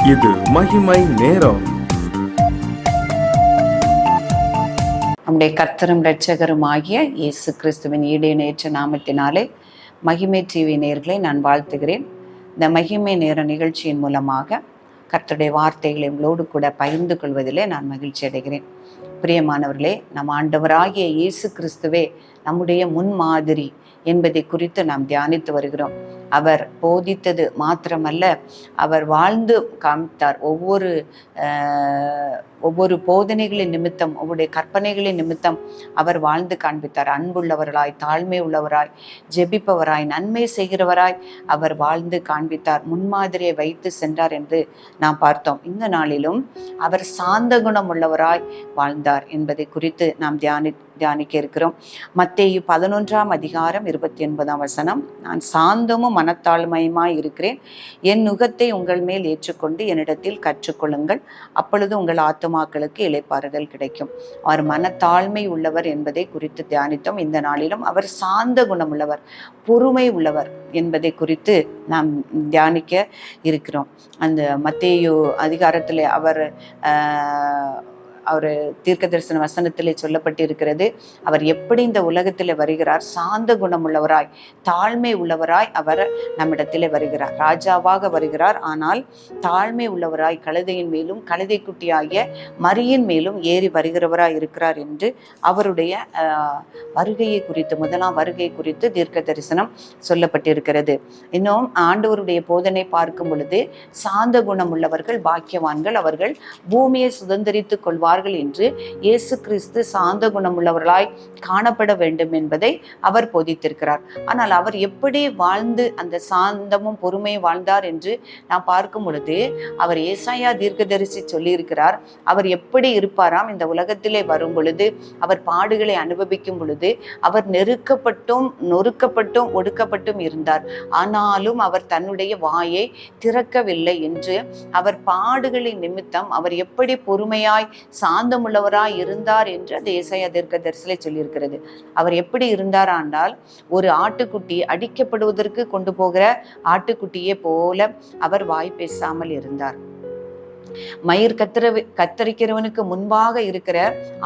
இது மகிமை நேரம். நம்முடைய கர்த்தரும் இரட்சகரும் ஆகிய இயேசு கிறிஸ்துவின் ஈடேற்ற நாமத்தினாலே மகிமை டிவி நேயர்களை நான் வாழ்த்துகிறேன். இந்த மகிமை நேர நிகழ்ச்சியின் மூலமாக கர்த்தருடைய வார்த்தைகளை உங்களோடு கூட பகிர்ந்து கொள்வதிலே நான் மகிழ்ச்சி அடைகிறேன். பிரியமானவர்களே, நம் ஆண்டவராகிய இயேசு கிறிஸ்துவே நம்முடைய முன்மாதிரி என்பதை குறித்து நாம் தியானித்து வருகிறோம். அவர் போதித்தது மாத்திரமல்ல, அவர் வாழ்ந்து காமித்தார். ஒவ்வொரு போதனைகளின் நிமித்தம், ஒவ்வொரு கற்பனைகளின் நிமித்தம் அவர் வாழ்ந்து காண்பித்தார். அன்புள்ளவராய், தாழ்மை உள்ளவராய், ஜெபிப்பவராய், நன்மை செய்கிறவராய் அவர் வாழ்ந்து காண்பித்தார். முன்மாதிரியை வைத்து சென்றார் என்று நாம் பார்த்தோம். இந்த நாளிலும் அவர் சாந்த குணம் உள்ளவராய் வாழ்ந்தார் என்பதை குறித்து நாம் தியானிக்க இருக்கிறோம். மத்தேயு 11:29 நான் சாந்தமும் மனத்தாழ்மையுமாய் இருக்கிறேன், என் நுகத்தை உங்கள் மேல் ஏற்றுக்கொண்டு என்னிடத்தில் கற்றுக்கொள்ளுங்கள், அப்பொழுது உங்கள் ஆத்துமாக்களுக்கு இளைப்பாறுதல் கிடைக்கும். அவர் மனத்தாழ்மை உள்ளவர் என்பதை குறித்து தியானித்தோம். இந்த நாளிலும் அவர் சாந்த குணம் உள்ளவர், பொறுமை உள்ளவர் என்பதை குறித்து நாம் தியானிக்க இருக்கிறோம். அந்த மத்தேயு அதிகாரத்தில் அவர் தீர்க்க தரிசன வசனத்திலே சொல்லப்பட்டிருக்கிறது. அவர் எப்படி இந்த உலகத்தில் வருகிறார்? சாந்த குணம் உள்ளவராய், தாழ்மை உள்ளவராய் அவர் நம்மிடத்திலே வருகிறார். ராஜாவாக வருகிறார், ஆனால் தாழ்மை உள்ளவராய், கழுதையின் மேலும் கழுதை குட்டியாகிய மரியின் மேலும் ஏறி வருகிறவராய் இருக்கிறார் என்று அவருடைய வருகையை குறித்து, முதலாம் வருகை குறித்து தீர்க்க தரிசனம் சொல்லப்பட்டிருக்கிறது. இன்னும் ஆண்டவருடைய போதனை பார்க்கும் பொழுது சாந்த குணம் உள்ளவர்கள் பாக்கியவான்கள், அவர்கள் பூமியை சுதந்திரித்துக் கொள்வார் என்று இயேசு கிறிஸ்து சாந்த குணம் உள்ளவர்களாய் காணப்பட வேண்டும் என்பதை அவர் போதித்திருக்கிறார். ஆனால் அவர் எப்படி வாழ்ந்து அந்த சாந்தமும் பொறுமையும் வாழ்ந்தார் என்று நாம் பார்க்கும் பொழுது, அவர் ஏசாயா தீர்க்கதரிசி சொல்லியிருக்கிறார். அவர் எப்படி இருப்பாராம்? இந்த உலகத்திலே வரும் பொழுது, அவர் பாடுகளை அனுபவிக்கும் பொழுது, அவர் நெருக்கப்பட்டும் நொறுக்கப்பட்டும் ஒடுக்கப்பட்டும் இருந்தார். ஆனாலும் அவர் தன்னுடைய வாயை திறக்கவில்லை என்று, அவர் பாடுகளின் நிமித்தம் அவர் எப்படி பொறுமையாய் சாந்தமுள்ளவராய் இருந்தார் என்று அந்த ஏசாயா தீர்க்கதரிசியிலே சொல்லியிருக்கிறது. அவர் எப்படி இருந்தார் என்றால், ஒரு ஆட்டுக்குட்டி அடிக்கப்படுவதற்கு கொண்டு போகிற ஆட்டுக்குட்டியே போல அவர் வாய் பேசாமல் இருந்தார். மயிர் கத்தரிக்கிறவனுக்கு முன்பாக இருக்கிற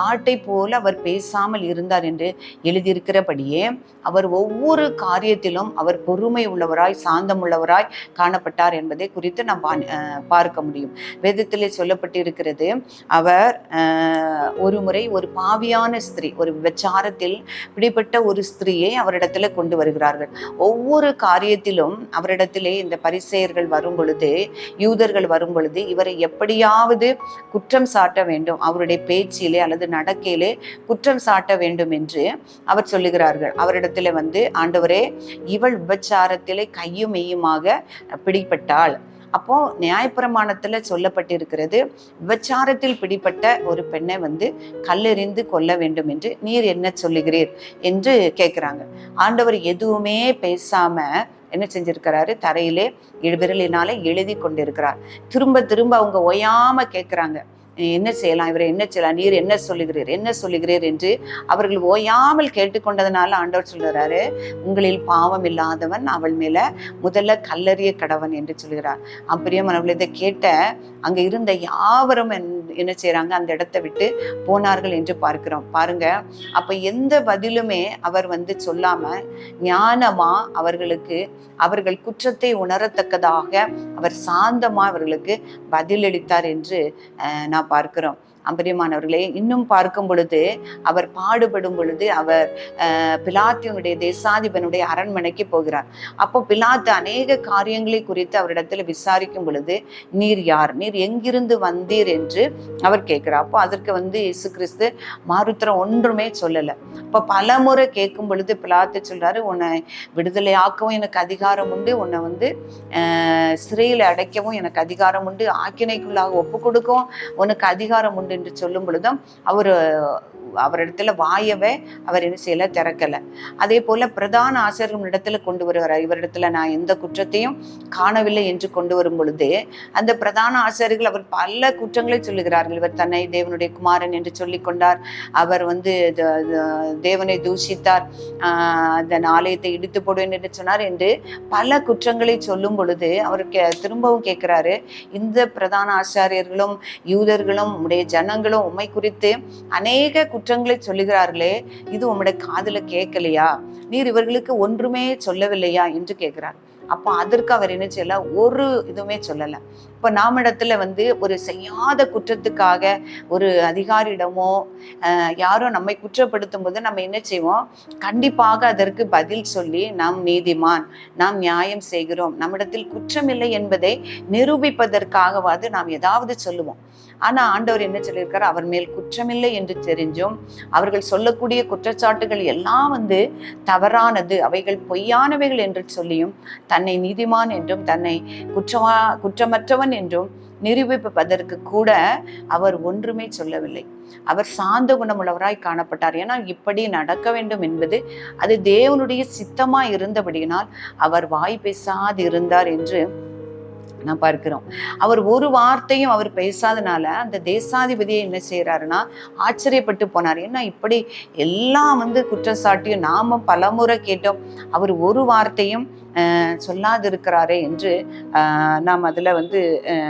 ஆட்டை போல அவர் பேசாமல் இருந்தார் என்று எழுதியிருக்கிறபடியே, அவர் ஒவ்வொரு காரியத்திலும் அவர் பொறுமை உள்ளவராய், சாந்தம் உள்ளவராய் காணப்பட்டார் என்பதை குறித்து நாம் பார்க்க முடியும். வேதத்திலே சொல்லப்பட்டிருக்கிறது, அவர் ஒரு முறை ஒரு பாவியான ஸ்திரீ, ஒரு விபச்சாரத்தில் பிடிப்பட்ட ஒரு ஸ்திரீயை அவரிடத்துல கொண்டு வருகிறார்கள். ஒவ்வொரு காரியத்திலும் அவரிடத்திலே இந்த பரிசேயர்கள் வரும் பொழுது, யூதர்கள் வரும் பொழுது, இவரை எப்படியாவது குற்றம் சாட்ட வேண்டும், அவருடைய பேச்சிலே அல்லது நடக்கையிலே குற்றம் சாட்ட வேண்டும் என்று அவர் சொல்லுகிறார்கள். அவரிடத்துல வந்து, ஆண்டவரே, இவள் விபச்சாரத்திலே கையும் மெய்யுமாக பிடிபட்டாள். அப்போ நியாயப்பிரமாணத்துல சொல்லப்பட்டிருக்கிறது, விபச்சாரத்தில் பிடிப்பட்ட ஒரு பெண்ணை வந்து கல்லெறிந்து கொல்ல வேண்டும் என்று நீர் என்ன சொல்லுகிறீர் என்று கேட்கிறாங்க. ஆண்டவர் எதுவுமே பேசாம என்ன செஞ்சிருக்கிறாரு? தரையிலே விரலினாலே எழுதி கொண்டிருக்கிறார். திரும்ப திரும்ப அவங்க ஓயாம கேட்கிறாங்க, என்ன செய்யலாம், இவரை என்ன செய்யலாம், நீர் என்ன சொல்லுகிறீர் என்று அவர்கள் ஓயாமல் கேட்டுக்கொண்டதுனால ஆண்டவர் சொல்றாரு, உங்களில் பாவம் இல்லாதவன் அவள் மேல முதல்ல கல்லறிய கடவன் என்று சொல்கிறார். பிரியமானவர்கள், இதை கேட்ட அங்க இருந்த யாவரும் என்ன செய்யறாங்க? அந்த இடத்தை விட்டு போனார்கள் என்று பார்க்கிறோம். பாருங்க, அப்ப எந்த பதிலுமே அவர் வந்து சொல்லாம ஞானமா அவர்கள் குற்றத்தை உணரத்தக்கதாக அவர் சாந்தமா அவர்களுக்கு பதிலளித்தார் என்று நாம் பார்க்கிறோம். பிரியமானவர்களே, இன்னும் பார்க்கும் பொழுது, அவர் பாடுபடும் பொழுது அவர் பிலாத்தினுடைய தேசாதிபனுடைய அரண்மனைக்கு போகிறார். அப்போ பிலாத்து அநேக காரியங்களை குறித்து அவரிடத்துல விசாரிக்கும் பொழுது, நீர் யார், நீர் எங்கிருந்து வந்தீர் என்று அவர் கேட்கிறார். அப்போ அதற்கு வந்து இயேசு கிறிஸ்து மாறுத்திரம் ஒன்றுமே சொல்லலை. இப்போ பல முறை கேட்கும் பொழுது பிலாத்து சொல்றாரு, உன்னை விடுதலையாக்கவும் எனக்கு அதிகாரம் உண்டு, உன்னை வந்து சிறையில் அடைக்கவும் எனக்கு அதிகாரம் உண்டு, ஆக்கினைக்குள்ளாக ஒப்பு கொடுக்கவும் உனக்கு அதிகாரம் உண்டு, என்று சொல்லும் பொழுதும் அவரிடத்துல வாயவே அவர் என்ன செய்யல, திறக்கல. அதே போல பிரதான ஆசிரியர்கள் இடத்துல கொண்டு வருகிறார். இவரிடத்துல நான் எந்த குற்றத்தையும் காணவில்லை என்று கொண்டு வரும் பொழுது அந்த பிரதான ஆசிரியர்கள் அவர் பல குற்றங்களை சொல்லுகிறார்கள். இவர் தன்னை தேவனுடைய குமாரன் என்று சொல்லிக் கொண்டார், அவர் தேவனை தூஷித்தார், அந்த ஆலயத்தை இடித்து போடுவேன் என்று சொன்னார் என்று பல குற்றங்களை சொல்லும் பொழுது அவர் திரும்பவும் கேட்கிறாரு, இந்த பிரதான ஆசாரியர்களும் யூதர்களும் உம்முடைய ஜனங்களும் உம்மை குறித்து அநேக குற்றங்களை சொல்லுகிறார்களே, இது உம்முடைய காதுல கேட்கலையா? நீர் இவர்களுக்கு ஒன்றுமே சொல்லவில்லையா என்று கேட்கிறார். அப்போ அதற்கு அவர் என்ன செய்யல, ஒரு இதுவுமே சொல்லல. இப்ப நாமிடத்துல ஒரு செய்யாத குற்றத்துக்காக ஒரு அதிகாரியிடமோ யாரோ நம்மை குற்றப்படுத்தும் போது நம்ம என்ன செய்வோம், கண்டிப்பாக அதற்கு பதில் சொல்லி நாம் நீதிமான், நாம் நியாயம் செய்கிறோம், நம்மிடத்தில் குற்றமில்லை என்பதை நிரூபிப்பதற்காகவாது நாம் ஏதாவது சொல்லுவோம். ஆனா ஆண்டவர் என்ன சொல்லியிருக்காரு, அவர் மேல் குற்றமில்லை என்று தெரிஞ்சும் அவர்கள் சொல்லக்கூடிய குற்றச்சாட்டுகள் எல்லாம் தவறானது, அவைகள் பொய்யானவைகள் என்று சொல்லியும் தன்னை நீதிமான் என்றும் தன்னை குற்றமற்றவன் என்றும் நிரூபிப்பதற்கு கூட அவர் ஒன்றுமே சொல்லவில்லை. அவர் சாந்த குணமுள்ளவராய் காணப்பட்டார். ஏன்னா இப்படி நடக்க வேண்டும் என்பது அது தேவனுடைய சித்தமா இருந்தபடியினால் அவர் வாய் பேசாது இருந்தார் என்று நான் பார்க்கிறோம். அவர் ஒரு வார்த்தையும் அவர் பேசாதனால அந்த தேசாதிபதியை என்ன செய்யறாருன்னா ஆச்சரியப்பட்டு போனார். ஏன்னா இப்படி எல்லாம் குற்றச்சாட்டியும் நாம பலமுறை கேட்டோம், அவர் ஒரு வார்த்தையும் சொல்லாது இருக்கிறாரே என்று நாம் அதுல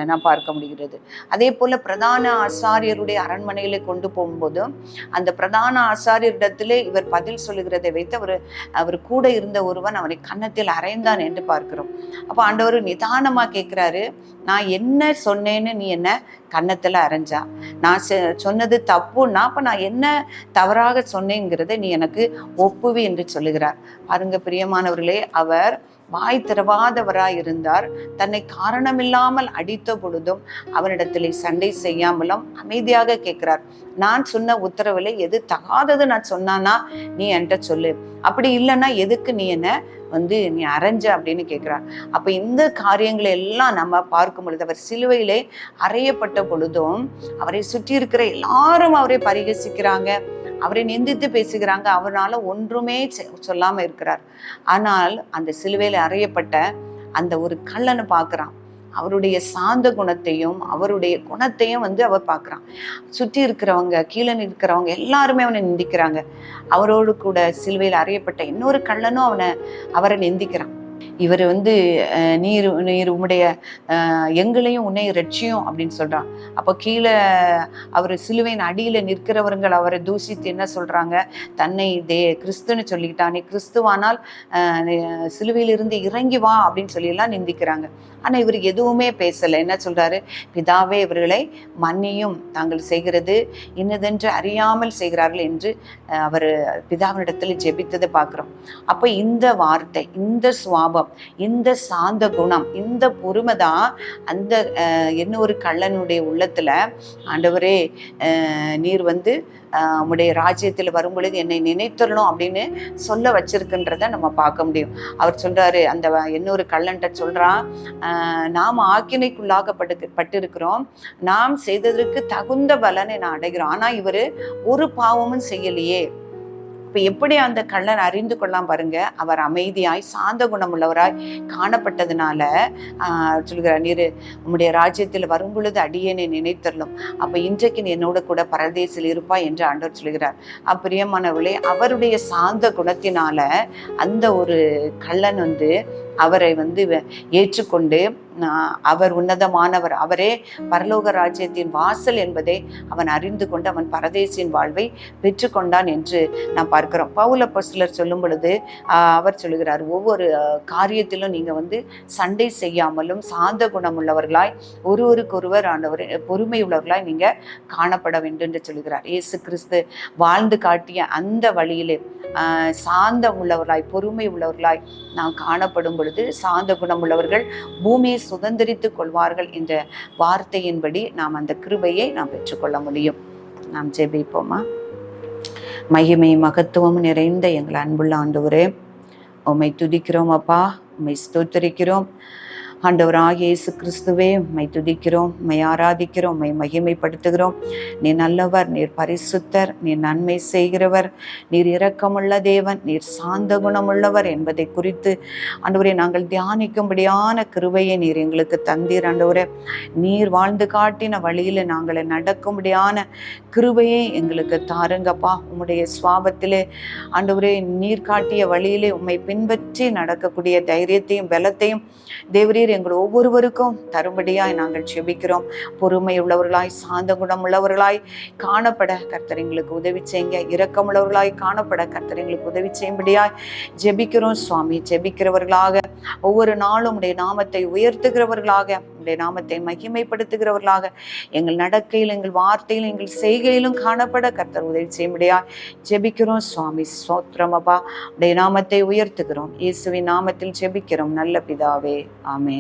நாம் பார்க்க முடிகிறது. அதே போல பிரதான ஆசாரியருடைய அரண்மனையில கொண்டு போகும்போதும் அந்த பிரதான ஆசாரியரிடத்திலே இவர் பதில் சொல்லுகிறதை வைத்து அவர் கூட இருந்த ஒருவன் அவனை கன்னத்தில் அறைந்தான் என்று பார்க்கிறோம். அப்போ ஆண்டவர் நிதானமா கேட்கிறாரு, நான் என்ன சொன்னேன்னு நீ என்ன கன்னத்துல அரைஞ்சா? நான் சொன்னது தப்புன்னா அப்ப நான் என்ன தவறாக சொன்னேங்கிறத நீ எனக்கு ஒப்புவி என்று சொல்லுகிறார். பாருங்க பிரியமானவர்களே, அவர் வாய் திறவாதவராய் இருந்தார். தன்னை காரணமில்லாமல் அடித்த பொழுதும் அவனிடத்திலே சண்டை செய்யாமலும் அமைதியாக கேட்கிறார். நான் சொன்ன உத்தரவுல எது தகாதது நான் சொன்னானா நீ என்கிட்ட சொல்லு, அப்படி இல்லைன்னா எதுக்கு நீ என்ன நீ அரைஞ்ச அப்படின்னு கேட்கிறார். அப்ப இந்த காரியங்களை எல்லாம் நம்ம பார்க்கும் பொழுது அவர் சிலுவையிலே அறையப்பட்ட பொழுதும் அவரை சுற்றி இருக்கிற எல்லாரும் அவரை பரிகசிக்கிறாங்க, அவரை நிந்தித்து பேசுகிறாங்க, அவரால் ஒன்றுமே சொல்லாம இருக்கிறார். ஆனால் அந்த சிலுவையில அறையப்பட்ட அந்த ஒரு கள்ளனை பார்க்கிறான். அவருடைய சாந்த குணத்தையும் அவருடைய குணத்தையும் அவர் பார்க்குறான். சுற்றி இருக்கிறவங்க, கீழே இருக்கிறவங்க எல்லாருமே அவனை நிந்திக்கிறாங்க. அவரோடு கூட சிலுவையில் அறையப்பட்ட இன்னொரு கள்ளனும் அவரை நிந்திக்கிறான். இவர் நீர் உம்முடைய எங்களையும் உன்னை ரட்சியும் அப்படின்னு சொல்றான். அப்போ கீழே அவர் சிலுவையின் அடியில நிற்கிறவர்கள் அவரை தூஷித்து என்ன சொல்றாங்க, தன்னை கிறிஸ்துன்னு சொல்லிக்கிட்டானே, கிறிஸ்துவானால் சிலுவையிலிருந்து இறங்கி வா அப்படின்னு சொல்லி எல்லாம் நிந்திக்கிறாங்க. ஆனா இவர் எதுவுமே பேசல. என்ன சொல்றாரு, பிதாவே இவர்களை மன்னியும், தாங்கள் செய்கிறது இன்னதென்று அறியாமல் செய்கிறார்கள் என்று அவர் பிதாவினிடத்துல ஜெபித்ததை பார்க்கிறோம். அப்ப இந்த வார்த்தை, இந்த சுவாபம், இந்த சாந்த குணம், இந்த பொறுமை தான் அந்த இன்னொரு கள்ளனுடைய உள்ளத்துல ஆண்டவரே நீர் உம்முடைய ராஜ்யத்தில் வரும் பொழுது என்னை நினைத்தரணும் அப்படின்னு சொல்ல வச்சிருக்குன்றத நம்ம பார்க்க முடியும். அவர் சொல்றாரு, அந்த இன்னொரு கள்ளன்ட்ட சொல்றான், நாம் ஆக்கினைக்குள்ளாகப்பட்டிருக்கிறோம், நாம் செய்ததற்கு தகுந்த பலனை நான் அடைகிறோம், ஆனா இவரு ஒரு பாவமும் செய்யலையே. இப்ப எப்படி அந்த கள்ளன் அறிந்து கொள்ளலாம் பாருங்க, அவர் அமைதியாய் சாந்த குணம் உள்ளவராய் காணப்பட்டதுனால சொல்கிறார், நீர் உம்முடைய ராஜ்யத்தில் வரும் பொழுது அடியேனை நினைத்தரலும், அப்ப இன்றைக்கு நீ என்னோட கூட பரதேசில் இருப்பாய் என்று ஆண்டவர் சொல்கிறார். பிரியமானவர்களே, அவருடைய சாந்த குணத்தினால அந்த ஒரு கள்ளன் அவரை ஏற்றுக்கொண்டு அவர் உன்னதமானவர், அவரே பரலோக ராஜ்யத்தின் வாசல் என்பதை அவன் அறிந்து கொண்டு அவன் பரதேசின் வாழ்வை பெற்றுக்கொண்டான் என்று நாம் பார்க்கிறோம். பவுல் அப்போஸ்தலர் சொல்லும் பொழுது அவர் சொல்லுகிறார், ஒவ்வொரு காரியத்திலும் நீங்க சண்டை செய்யாமலும் சாந்த குணம் உள்ளவர்களாய் ஒருவருக்கொருவர் ஆண்டவர் பொறுமை உள்ளவர்களாய் நீங்க காணப்பட வேண்டும் என்று சொல்லுகிறார். இயேசு கிறிஸ்து வாழ்ந்து காட்டிய அந்த வழியிலே சாந்தம் உள்ளவர்களாய் பொறுமை உள்ளவர்களாய் நாம் காணப்படும் பொழுது சாந்த குணம் உள்ளவர்கள் பூமியை சுதந்திரித்துக் கொள்வார்கள் என்ற வார்த்தையின்படி நாம் அந்த கிருபையை நாம் பெற்றுக்கொள்ள முடியும். நாம் ஜெபிப்போமா? மகிமை மகத்துவம் நிறைந்த எங்கள் அன்புள்ள ஆண்டவரே, உம்மை துதிக்கிறோம் அப்பா, உம்மை ஸ்தோத்திரிக்கிறோம். ஆண்டவராகிய இயேசு கிறிஸ்துவே, உம்மை துதிக்கிறோம், உம்மை ஆராதிக்கிறோம், உம்மை மகிமைப்படுத்துகிறோம். நீர் நல்லவர், நீர் பரிசுத்தர், நீர் நன்மை செய்கிறவர், நீர் இரக்கமுள்ள தேவன், நீர் சாந்த குணமுள்ளவர் என்பதை குறித்து ஆண்டவரே நாங்கள் தியானிக்கும்படியான கிருபையை நீர் எங்களுக்கு தந்தீர். ஆண்டவரே, நீர் வாழ்ந்து காட்டின வழியில நாங்களை நடக்கும்படியான கிருபையை எங்களுக்கு தாருங்கப்பா. உம்முடைய சுவாபத்திலே ஆண்டவரே நீர் காட்டிய வழியிலே உம்மை பின்பற்றி நடக்கக்கூடிய தைரியத்தையும் பலத்தையும் தேவரீர் எங்கள் ஒவ்வொருவருக்கும் தரும்படியாய் நாங்கள் செபிக்கிறோம். பொறுமை உள்ளவர்களாய், சாந்த குணம் உள்ளவர்களாய் காணப்பட கர்த்தர் எங்களுக்கு உதவி செய்யுங்க. இரக்கமுள்ளவர்களாய் காணப்பட கர்த்தர் எங்களுக்கு உதவி செய்யும்படியாய் ஜெபிக்கிறோம் சுவாமி. ஜெபிக்கிறவர்களாக, ஒவ்வொரு நாளும் உடைய நாமத்தை உயர்த்துகிறவர்களாக, உடைய நாமத்தை மகிமைப்படுத்துகிறவர்களாக எங்கள் நடக்கையில், எங்கள் வார்த்தையில், எங்கள் செய்கையிலும் காணப்பட கர்த்தர் உதவி செய்யும்படியாய் ஜெபிக்கிறோம் சுவாமி. ஸ்தோத்திரம் அப்பா. உடைய நாமத்தை உயர்த்துகிறோம். இயேசுவின் நாமத்தில் ஜெபிக்கிறோம் நல்ல பிதாவே, ஆமேன்.